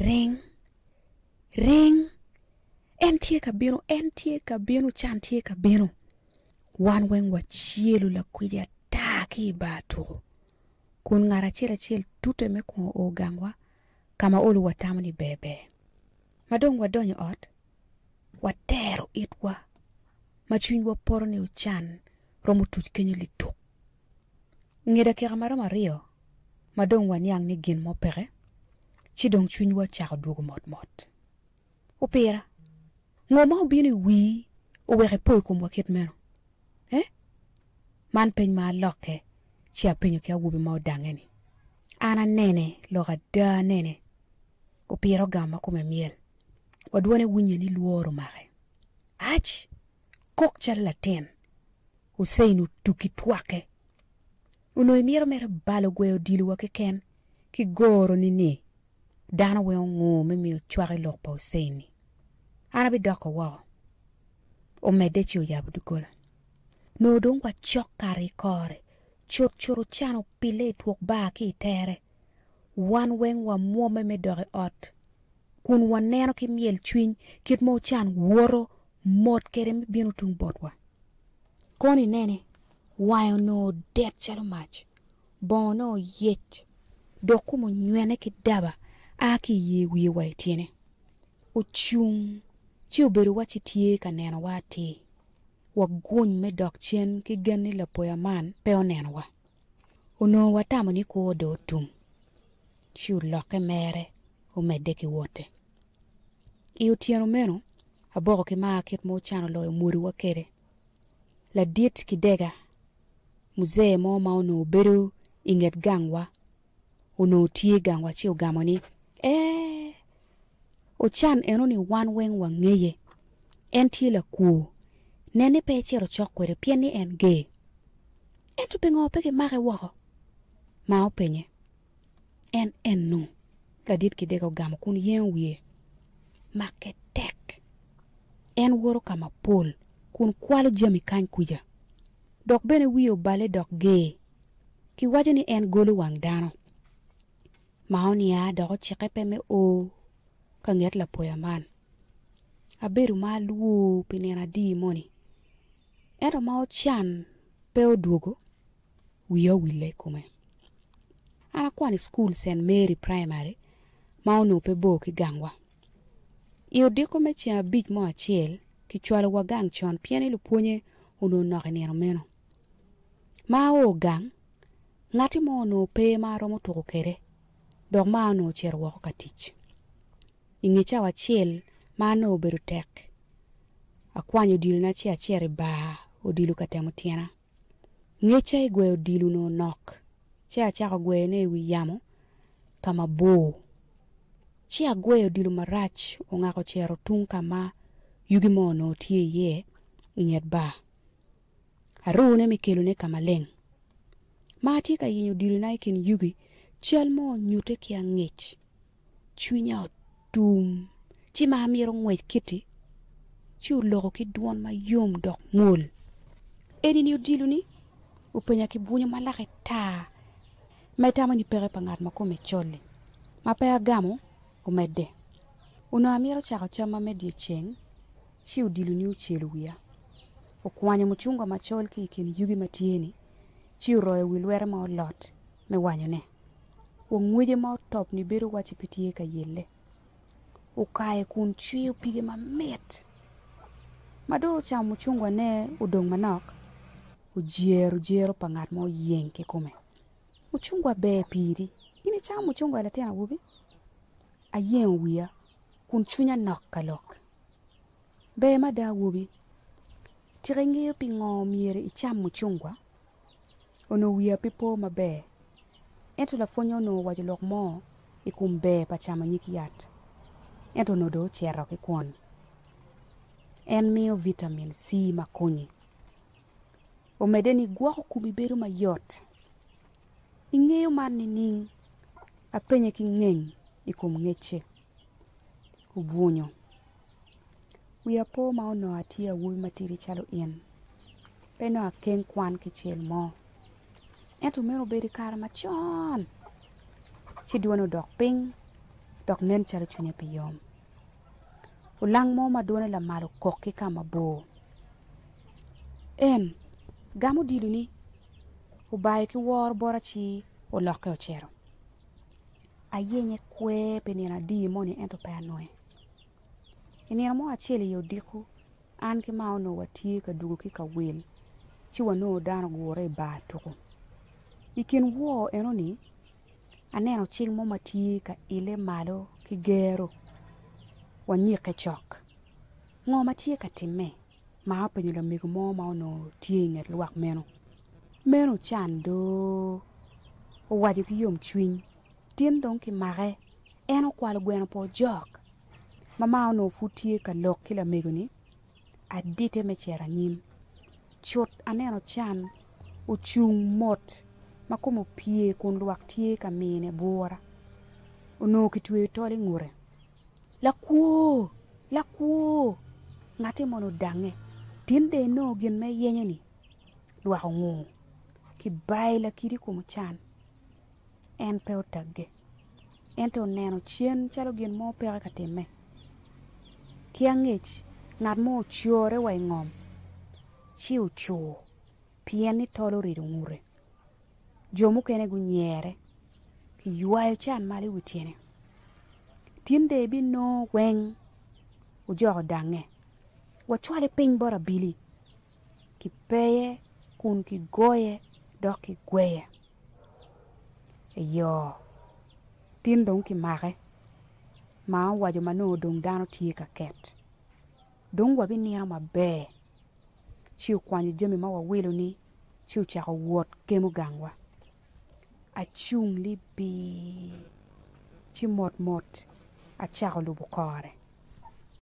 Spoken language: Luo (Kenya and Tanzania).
ring en tie ka bino chan tie ka bino wan weng wachielo la kwija taki batu kun ngara chiel tute me ko ogangwa kama olu watamani bebe madong wadonyo ot watero itwa machunywa poro ni uchan romo tuch kenye lituk ngeda kira mara mario madong wanyang ni gin mopere chidong chunywa chako duogo mot opera ngoma obini wi owere poy kumwa ket meno man peny ma loke chia penyo kia wubi ma odangeni ana nene loga da nene opera gama kume miel wadwane winye ni luoro mare ach kok chal latin useinu tuki twake uno imiero mere balo gweo dilu wake ken ki goro ni dana we ngome mi chware lok pa useini ana bi doko wao o medechi o yabu dukola no don wa chokare kore choro chano pile tuok ba ki tere wan weng wa muome me dore ot kun waneno ki miel chwiny kit mo chan woro mot kere mi binu tung botwa koni nene wayo no det chalo mach bono yech dokumo nywene ki daba aki ye wiye wa tiene uchung chi obedo wachi tie ka neno wati waguny me dok chien ki geni la poya man pe oneno wa uno watamo ni ko do tum chi uloke mere umede ki wote iyo tieno meno aboko ki market mo chano lo muri wakere la diet ki dega muzee mo ma ono beru inget gangwa uno tie gangwa chi ugamoni ochan eno ni wan weng wangeye en tie la kuo nene pe chero chokwere pieni en ge entu pengo peke mare wako ma openye en no la diet ki dega ugamo kun yen wie maketek en woro kama pol kun kwalo jami kany kuja dok bene wiyo bale dok ge ki wajo ni en golo wang dano maoni ya doko chike pe me o ka nget la poya man aberu ma luo pinena di moni ero ma ochan pe oduogo wiyo wile kume ana kwani school St. Mary Primary ma ono pe bo ki gangwa iyo diko me chia bich mo achiel ki chwalo wagang chon pieni luponye uno noke neno meno ma o gang ngati mo ono pe ma romo toko kere dok ma ono cher wako katich ingicha wachiel ma no beru tek akwanyo dilu na chi achiere ba odilu katemo tiena ngecha igwe odilu no nok chi achako gwe ne wi yamo kama bo chi agwe odilu marach ongako chero tung kama yugi mono tie ye inget ba arune mikelu ne kama leng mati ka yinyo dilu na ikin yugi chel mo nyute ki angich chwinya tum chi ma miro ngwech kiti chi uloko ki duon ma yom dok ngol eni ni udilu ni upenya ki bunyo malake ta metama ni pere pangat makome chole mapea gamo umede uno amiro chako chama medie cheng chi udilu ni uchelu wia ukwanyo mchunga machol ki ikin yugi matieni chi uroye wilwere ma olot me wanyo ne ungweje ma top ni beru wachi pitie ka yelle ukaye kun chwi upige ma met mado cha mchungwa ne udong manok ujiero pangat mo yenke kume mchungwa be piri ini cha mchungwa la tena wubi ayen wia kun chunya nok kalok be mada wubi tirenge pingo miere icham mchungwa ono wia pipo mabe ento la fonyo no wajulok mo ikumbe pa chama nyiki yat ento no do chero ki kwon en mio vitamin C makonyi o medeni gwako kumiberu mayot ingeyo man ni ning apenye ki ngeng ikum ngeche ubunyo wia po ma ono atia wubi matiri chalo ien peno aken kwan ki chel mo ento mero beri kara machon chi duono dok ping dok nen chalo chunye pi yom. Ulang mo madone la malo kok ki kama bo. En gamo dilu ni ubaye ki wor bora chi uloke ochero. Ayenye kwe penina di moni ento pa anoe. Inina mo achele yo diku an ki mao no watie ka dugo ki ka wil chi wano dano gore ba tuku. Ikin wo eno ni aneno ching mo matie ka ile malo ki gero wanyike chok. Ngo matie ka time ma penyo la migo mo ma ono tie nget luak meno. Meno chando owajo ki yom chwiny. Tien dong ki mare eno kwalo gweno po jok. Mama ono futie ka lok ki la migo ni adite me chera nyim. Chot aneno chan uchung mot makumo pie kun luak tie ka mine bora. Ono kitwe toli ngure. La kuo. Ngati mono dange. Tinde no gin me yenyo ni. Luak ngu. Ki bay la kiri kumo chan. En pe otagge. Ento neno chien chalo gin mo pere katime. Kia ngech ngat mo chiore wa ingom. Chi uchu. Pien ni tolo rido ngure. Jomu kene gunyere. Ki yuayo chan mali witiene. Tinde bi no weng. Ujoko dange. Wachwale piny bora bili. Ki peye kun ki goye dok ki gweye. Yo. Tin dong ki mare. Ma wajo mano dong dano tie ka ket. Dong wabi nira mabe. Chiu kwanyi jemi ma wawilo ni. Chiu chako wot kemu gangwa. Achung li bi. Chi mot. Achako lubu kore.